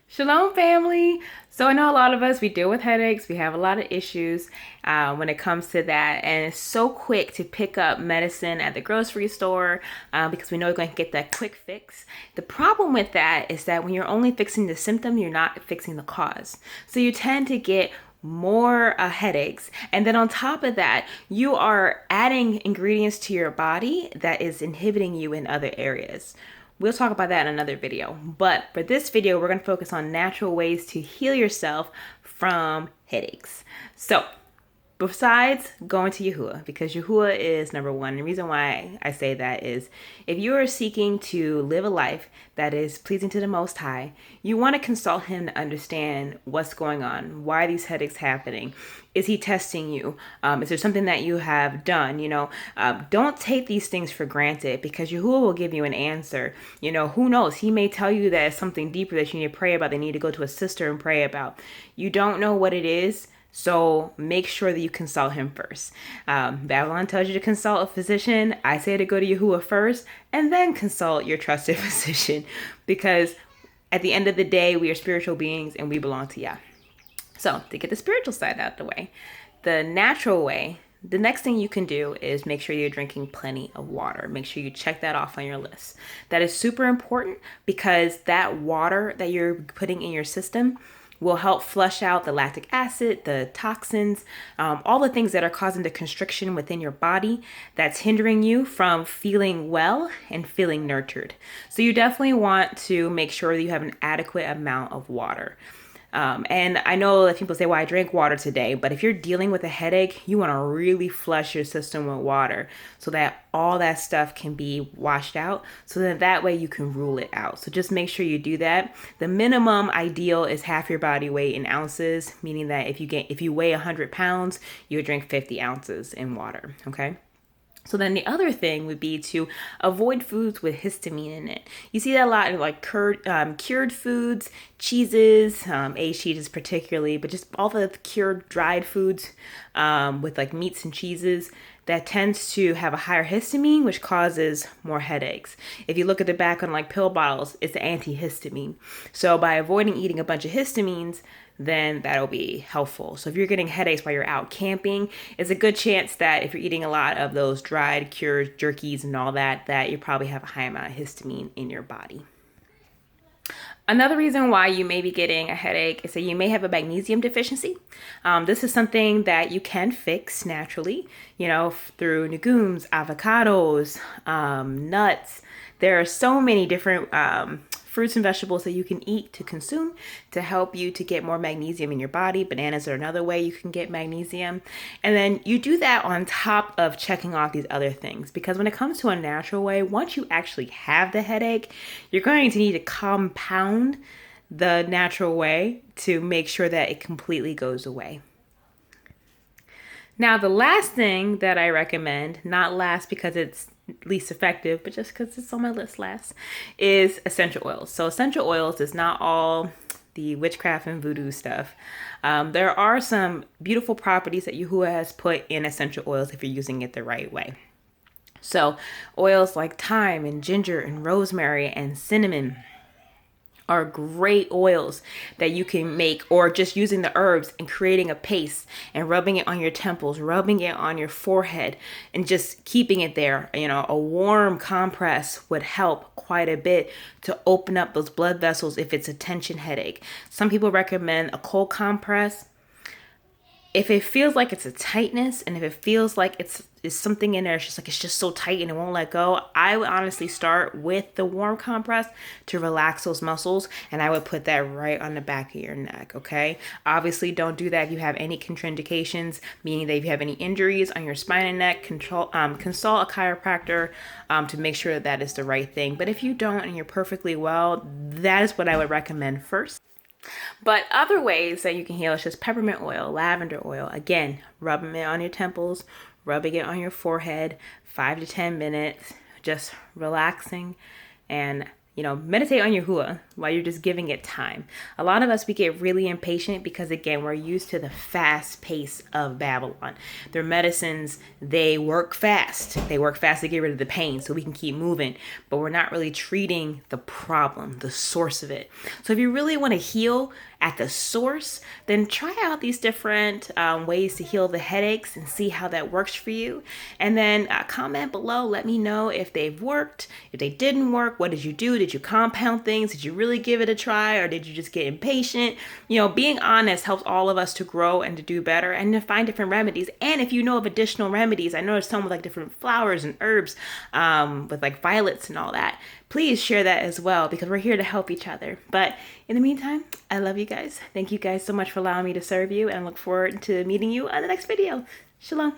Shalom, family. So I know a lot of us, we deal with headaches. We have a lot of issues when it comes to that. And it's so quick to pick up medicine at the grocery store because we know we're going to get that quick fix. The problem with that is that when you're only fixing the symptom, you're not fixing the cause. So you tend to get more headaches. And then on top of that, you are adding ingredients to your body that is inhibiting you in other areas. We'll talk about that in another video. But for this video, we're going to focus on natural ways to heal yourself from headaches. So, besides going to Yahuwah, because Yahuwah is number one. The reason why I say that is if you are seeking to live a life that is pleasing to the Most High, you want to consult Him to understand what's going on. Why are these headaches happening? Is He testing you? Is there something that you have done? Don't take these things for granted because Yahuwah will give you an answer. Who knows? He may tell you that it's something deeper that you need to pray about. They need to go to a sister and pray about. You don't know what it is. So make sure that you consult him first. Babylon tells you to consult a physician. I say to go to Yahuwah first and then consult your trusted physician because at the end of the day, we are spiritual beings and we belong to Yah. So to get the spiritual side out of the way, the natural way, the next thing you can do is make sure you're drinking plenty of water. Make sure you check that off on your list. That is super important because that water that you're putting in your system will help flush out the lactic acid, the toxins, all the things that are causing the constriction within your body that's hindering you from feeling well and feeling nurtured. So you definitely want to make sure that you have an adequate amount of water. And I know that people say, well, I drank water today, but if you're dealing with a headache, you want to really flush your system with water so that all that stuff can be washed out so that way you can rule it out. So just make sure you do that. The minimum ideal is half your body weight in ounces, meaning that if you weigh 100 pounds, you would drink 50 ounces in water. Okay. So then the other thing would be to avoid foods with histamine in it. You see that a lot in like cured foods, cheeses, aged cheeses particularly, but just all the cured dried foods with like meats and cheeses that tends to have a higher histamine, which causes more headaches. If you look at the back on like pill bottles, it's antihistamine. So by avoiding eating a bunch of histamines, then that'll be helpful. So if you're getting headaches while you're out camping, it's a good chance that if you're eating a lot of those dried, cured jerkies and all that, that you probably have a high amount of histamine in your body. Another reason why you may be getting a headache is that you may have a magnesium deficiency. This is something that you can fix naturally, through legumes, avocados, nuts. There are so many different fruits and vegetables that you can eat to consume to help you to get more magnesium in your body. Bananas are another way you can get magnesium. And then you do that on top of checking off these other things. Because when it comes to a natural way, once you actually have the headache, you're going to need to compound the natural way to make sure that it completely goes away. Now, the last thing that I recommend, not last because it's least effective, but just because it's on my list last, is essential oils. So essential oils is not all the witchcraft and voodoo stuff. There are some beautiful properties that Yahuwah has put in essential oils if you're using it the right way. So oils like thyme and ginger and rosemary and cinnamon are great oils that you can make, or just using the herbs and creating a paste and rubbing it on your temples, rubbing it on your forehead and just keeping it there. A warm compress would help quite a bit to open up those blood vessels if it's a tension headache. Some people recommend a cold compress. If it feels like it's a tightness and if it feels like it's something in there, it's just so tight and it won't let go, I would honestly start with the warm compress to relax those muscles, and I would put that right on the back of your neck, okay? Obviously, don't do that if you have any contraindications, meaning that if you have any injuries on your spine and neck, consult a chiropractor to make sure that is the right thing. But if you don't and you're perfectly well, that is what I would recommend first. But other ways that you can heal is just peppermint oil, lavender oil. Again, rubbing it on your temples, rubbing it on your forehead, 5 to 10 minutes, just relaxing. And meditate on your hua while you're just giving it time. A lot of us, we get really impatient because, again, we're used to the fast pace of Babylon. Their medicines, they work fast. They work fast to get rid of the pain so we can keep moving, but we're not really treating the problem, the source of it. So if you really want to heal at the source, then try out these different ways to heal the headaches and see how that works for you. And then comment below, let me know if they've worked, if they didn't work, what did you do? Did you compound things? Did you really give it a try, or did you just get impatient? Being honest helps all of us to grow and to do better and to find different remedies. And if you know of additional remedies, I know there's some with like different flowers and herbs with like violets and all that. Please share that as well, because we're here to help each other. But in the meantime, I love you guys. Thank you guys so much for allowing me to serve you, and I look forward to meeting you on the next video. Shalom.